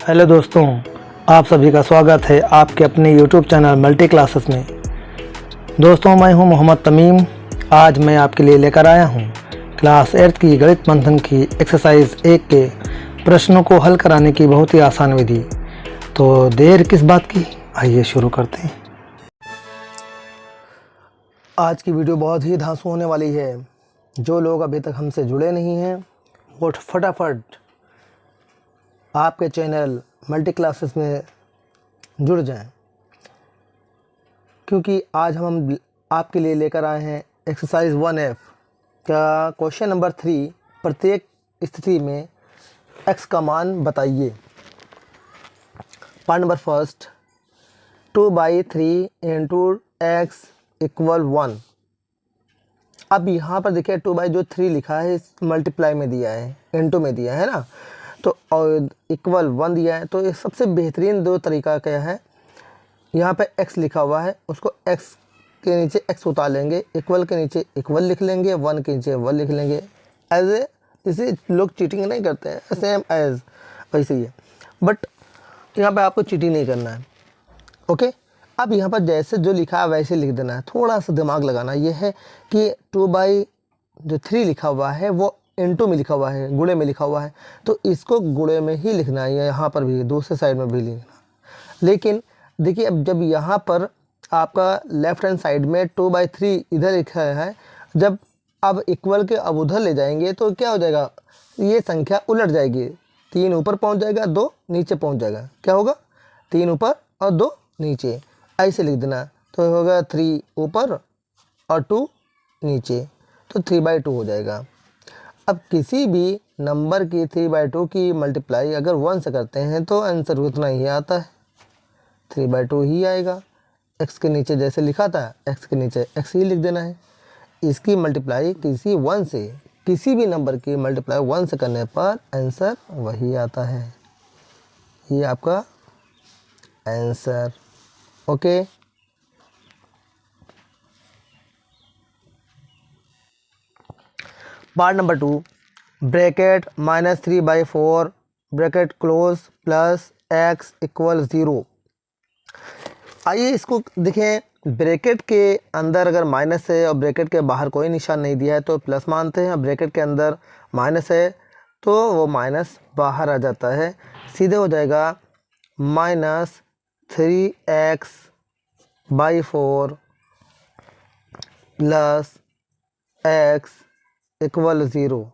Hello दोस्तों, आप सभी का स्वागत है आपके अपने यूट्यूब चैनल मल्टी क्लासेस में। दोस्तों, मैं हूं मोहम्मद तमीम। आज मैं आपके लिए लेकर आया हूं क्लास 8 की गणित मंथन की एक्सरसाइज 1 के प्रश्नों को हल कराने की बहुत ही आसान विधि। तो देर किस बात की, आइए शुरू करते हैं। आज की वीडियो बहुत ही धांसू होने वाली है। जो लोग अभी तक हमसे जुड़े नहीं हैं वो फटाफट आपके चैनल मल्टी क्लासेस में जुड़ जाएं, क्योंकि आज हम आपके लिए लेकर आए हैं एक्सरसाइज 1F का क्वेश्चन नंबर 3। प्रत्येक स्थिति में x का मान बताइए। Part number first, 2/3 into x equal 1। अब यहाँ पर देखिए 2 जो 3 लिखा है इस मल्टीप्लाई में दिया है, इंटू में दिया है ना, तो और इक्वल 1 दिया है। तो ये सबसे बेहतरीन दो तरीका क्या है, यहाँ पे x लिखा हुआ है उसको x के नीचे x उतार लेंगे, इक्वल के नीचे इक्वल लिख लेंगे, 1 के नीचे 1 लिख लेंगे। एज ए इसे लोग चीटिंग नहीं करते हैं, सेम एज वैसे ही है, बट यहाँ पे आपको चीटिंग नहीं करना है। ओके, अब यहाँ पर जैसे जो लिखा है वैसे लिख देना है। थोड़ा सा दिमाग लगाना ये है कि 2/3 लिखा हुआ है वो इंटू में लिखा हुआ है, गुणे में लिखा हुआ है, तो इसको गुणे में ही लिखना है। यहाँ पर भी दूसरे साइड में भी लिखना। लेकिन देखिए, अब जब यहाँ पर आपका लेफ्ट हैंड साइड में 2/3 इधर लिखा है, जब अब इक्वल के अब उधर ले जाएंगे तो क्या हो जाएगा, ये संख्या उलट जाएगी। 3 ऊपर पहुँच जाएगा, 2 नीचे पहुँच जाएगा। क्या होगा, 3 ऊपर और 2 नीचे, ऐसे लिख देना। तो होगा 3 ऊपर और 2 नीचे, तो 3/2 हो जाएगा। अब किसी भी नंबर की 3/2 की मल्टीप्लाई अगर 1 से करते हैं तो आंसर उतना ही आता है, 3/2 ही आएगा। x के नीचे जैसे लिखा था x के नीचे x ही लिख देना है। इसकी मल्टीप्लाई किसी 1 से, किसी भी नंबर की मल्टीप्लाई 1 से करने पर आंसर वही आता है। ये आपका answer. Okay, part number 2, bracket -3/4 bracket close plus x equal 0। आइए इसको देखें। ब्रैकेट के अंदर अगर माइनस है और ब्रैकेट के बाहर कोई निशान नहीं दिया है तो प्लस मानते हैं, और ब्रैकेट के अंदर माइनस है तो वो माइनस बाहर आ जाता है। सीधे हो जाएगा -3x/4 प्लस x इक्वल 0।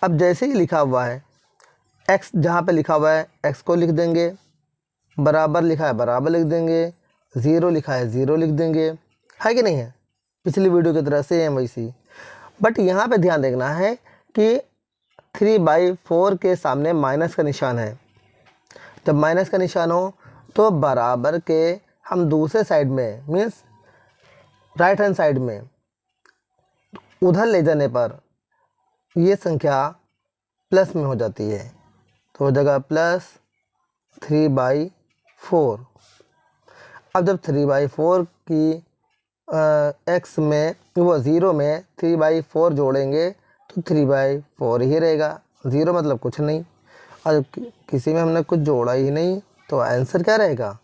अब जैसे ही लिखा हुआ है x, जहाँ पे लिखा हुआ है x को लिख देंगे, बराबर लिखा है बराबर लिख देंगे, 0 लिखा है 0 लिख देंगे, है कि नहीं है, पिछली वीडियो की तरह सेम वैसी। बट यहाँ पे ध्यान देखना है कि 3/4 के सामने माइनस का निशान है। जब माइनस का निशान हो तो बराबर के हम दूसरे साइड में, मीन्स राइट हैंड साइड में उधर ले जाने पर ये संख्या प्लस में हो जाती है, तो हो जाएगा +3/4। अब जब 3/4 की x में वो 0 में 3/4 जोड़ेंगे तो 3/4 ही रहेगा। 0 मतलब कुछ नहीं, और किसी में हमने कुछ जोड़ा ही नहीं, तो आंसर क्या रहेगा,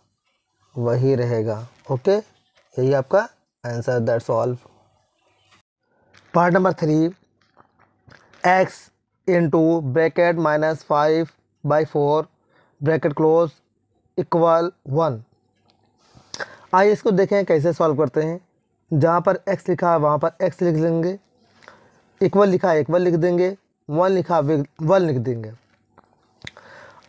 वही रहेगा। ओके, यही आपका answer, that's all. Part number 3, x into bracket -5/4 bracket close equal 1। आइए इसको देखें कैसे सॉल्व करते हैं। जहाँ पर x लिखा है वहाँ पर x लिख लेंगे, इक्वल लिखा है इक्वल लिख देंगे, 1 लिखा है 1 लिख देंगे।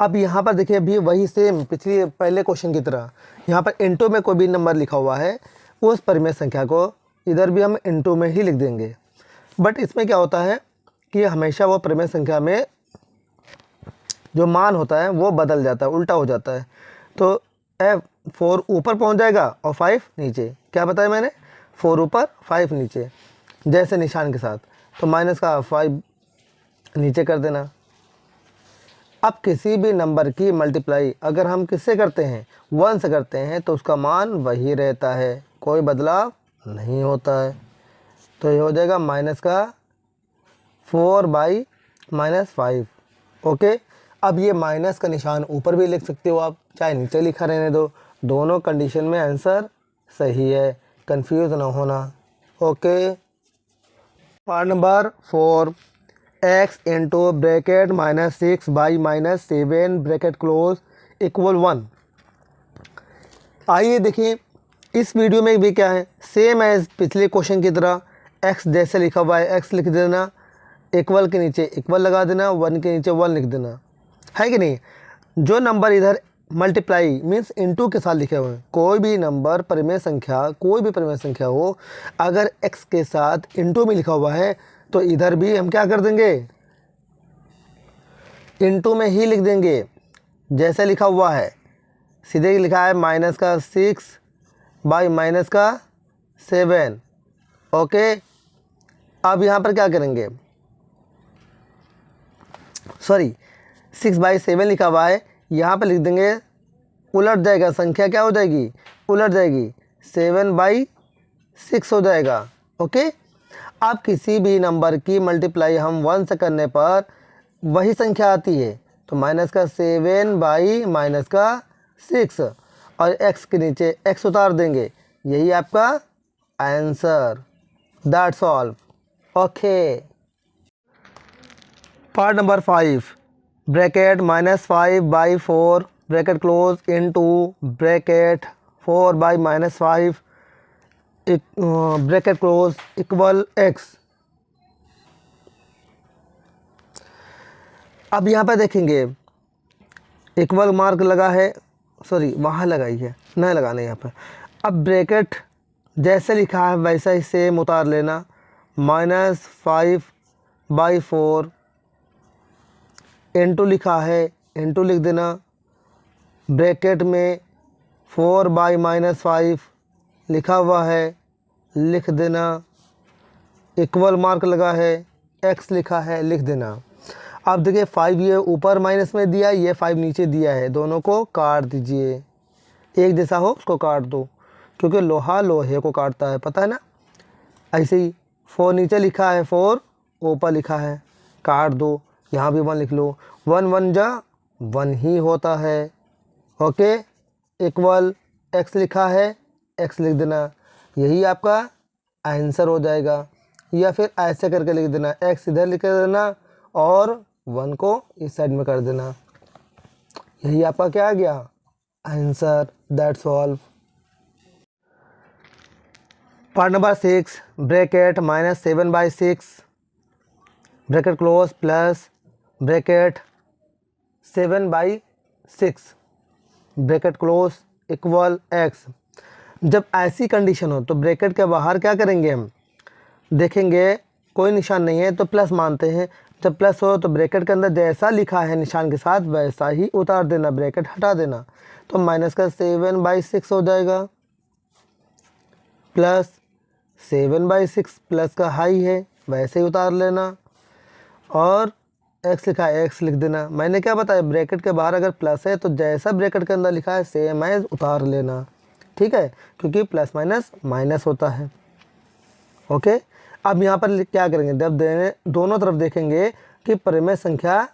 अब यहाँ पर देखिए भी वही सेम पिछली पहले क्वेश्चन की तरह, यहाँ पर इंटू में कोई भी नंबर लिखा हुआ है उस परिमेय संख्या को इधर भी हम इंटू में ही लिख देंगे। बट इसमें क्या होता है कि हमेशा वो परिमेय संख्या में जो मान होता है वो बदल जाता है, उल्टा हो जाता है। तो 4 ऊपर पहुंच जाएगा और 5 नीचे। क्या बताया मैंने, 4 ऊपर 5 नीचे, जैसे निशान के साथ। तो माइनस का 5 नीचे कर देना। अब किसी भी नंबर की मल्टीप्लाई अगर हम किससे करते हैं, 1 से करते हैं, तो उसका मान वही रहता है, कोई बदलाव नहीं होता है। तो ये हो जाएगा -4/-5। ओके, अब ये माइनस का निशान ऊपर भी लिख सकते हो आप, चाहे नीचे लिखा रहने दो, दोनों कंडीशन में आंसर सही है, कंफ्यूज ना होना। Okay. Part number 4, x into bracket -6 by -7 bracket close equal 1। आइए देखिए इस वीडियो में भी क्या है, सेम एज पिछले क्वेश्चन की तरह x जैसे लिखा हुआ है x लिख देना, इक्वल के नीचे इक्वल लगा देना, 1 के नीचे 1 लिख देना, है कि नहीं। जो नंबर इधर मल्टीप्लाई मीन्स इनटू के साथ लिखे हुए हैं, कोई भी नंबर परिमेय संख्या, कोई भी परिमेय संख्या हो, अगर x के साथ इनटू में लिखा हुआ है तो इधर भी हम क्या कर देंगे, इनटू में ही लिख देंगे जैसे लिखा हुआ है। सीधे लिखा है -6 बाई -7। ओके। अब यहाँ पर क्या करेंगे, सॉरी 6/7 लिखा हुआ है, यहाँ पर लिख देंगे, उलट जाएगा, संख्या क्या हो जाएगी, उलट जाएगी, 7/6 हो जाएगा। ओके। अब किसी भी नंबर की मल्टीप्लाई हम 1 से करने पर वही संख्या आती है, तो -7/-6 और x के नीचे x उतार देंगे, यही आपका answer. That's all. Okay. Part number 5, bracket -5/4 bracket close into bracket 4/-5 bracket close equal x। अब यहाँ पर देखेंगे इक्वल मार्क लगा है, सॉरी वहाँ लगाई है, नहीं लगाना यहाँ पर। अब ब्रैकेट जैसे लिखा है वैसा ही सेम उतार लेना, -5/4 इंटू लिखा है, इंटू लिख देना, ब्रैकेट में 4/-5 लिखा हुआ है, लिख देना, इक्वल मार्क लगा है, x लिखा है, लिख देना। अब देखिए 5 ये ऊपर माइनस में दिया, ये 5 नीचे दिया है, दोनों को काट दीजिए, एक जैसा हो उसको काट दो, क्योंकि लोहा लोहे को काटता है, पता है ना। ऐसे ही 4 नीचे लिखा है, 4 ऊपर लिखा है, काट दो, यहाँ भी 1 लिख लो, 1 1 जा 1 ही होता है। ओके। इक्वल x लिखा है, x लिख देना, यही आपका आंसर हो जाएगा। या फिर ऐसे करके लिख देना, x इधर लिख देना और 1 को इस साइड में कर देना, यही आपका क्या आ गया, answer. That's all. Part number 6, bracket -7/6 bracket close plus bracket 7/6 bracket close equal x। जब ऐसी कंडीशन हो तो ब्रैकेट के बाहर क्या करेंगे, हम देखेंगे कोई निशान नहीं है तो प्लस मानते हैं, जब प्लस हो तो ब्रैकेट के अंदर जैसा लिखा है निशान के साथ वैसा ही उतार देना, ब्रैकेट हटा देना, तो -7/6 हो जाएगा, प्लस 7/6 प्लस का हाई है वैसे ही उतार लेना, और x लिखा है x लिख देना। मैंने क्या बताया, ब्रैकेट के बाहर अगर प्लस है तो जैसा ब्रैकेट के अंदर लिखा है सेम एज उतार लेना, ठीक है, क्योंकि प्लस माइनस माइनस होता है। ओके। अब यहाँ पर क्या करेंगे, जब दोनों तरफ देखेंगे कि परिमेय संख्या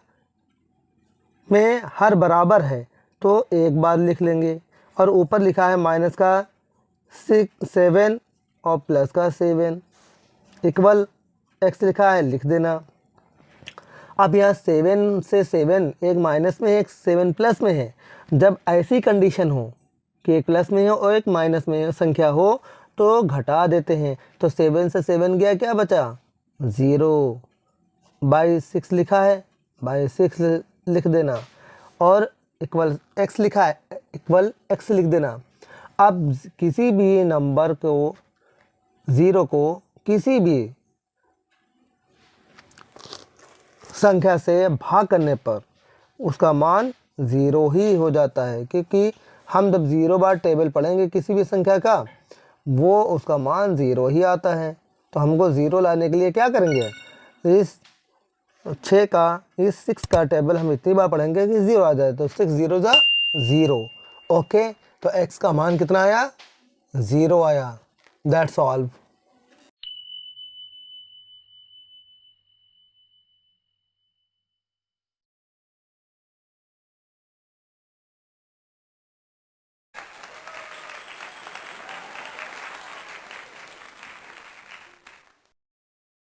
में हर बराबर है तो एक बार लिख लेंगे, और ऊपर लिखा है माइनस का 7 और प्लस का 7 इक्वल x लिखा है, लिख देना। अब यहाँ 7 से 7 एक माइनस में है, एक 7 प्लस में है। जब ऐसी कंडीशन हो कि एक प्लस में हो और एक माइनस में संख्या हो तो घटा देते हैं, तो 7 से 7 गया, क्या बचा 0/6 लिखा है, /6 लिख देना, और इक्वल x लिखा है, इक्वल x लिख देना। अब किसी भी नंबर को 0 को किसी भी संख्या से भाग करने पर उसका मान 0 ही हो जाता है, क्योंकि हम जब 0 बार टेबल पढ़ेंगे किसी भी संख्या का, वो उसका मान 0 ही आता है। तो हमको 0 लाने के लिए क्या करेंगे, इस 6 का टेबल हम इतनी बार पढ़ेंगे कि 0 आ जाए, तो 6 0 जा 0। ओके। तो x का मान कितना आया, 0 आया। That's all.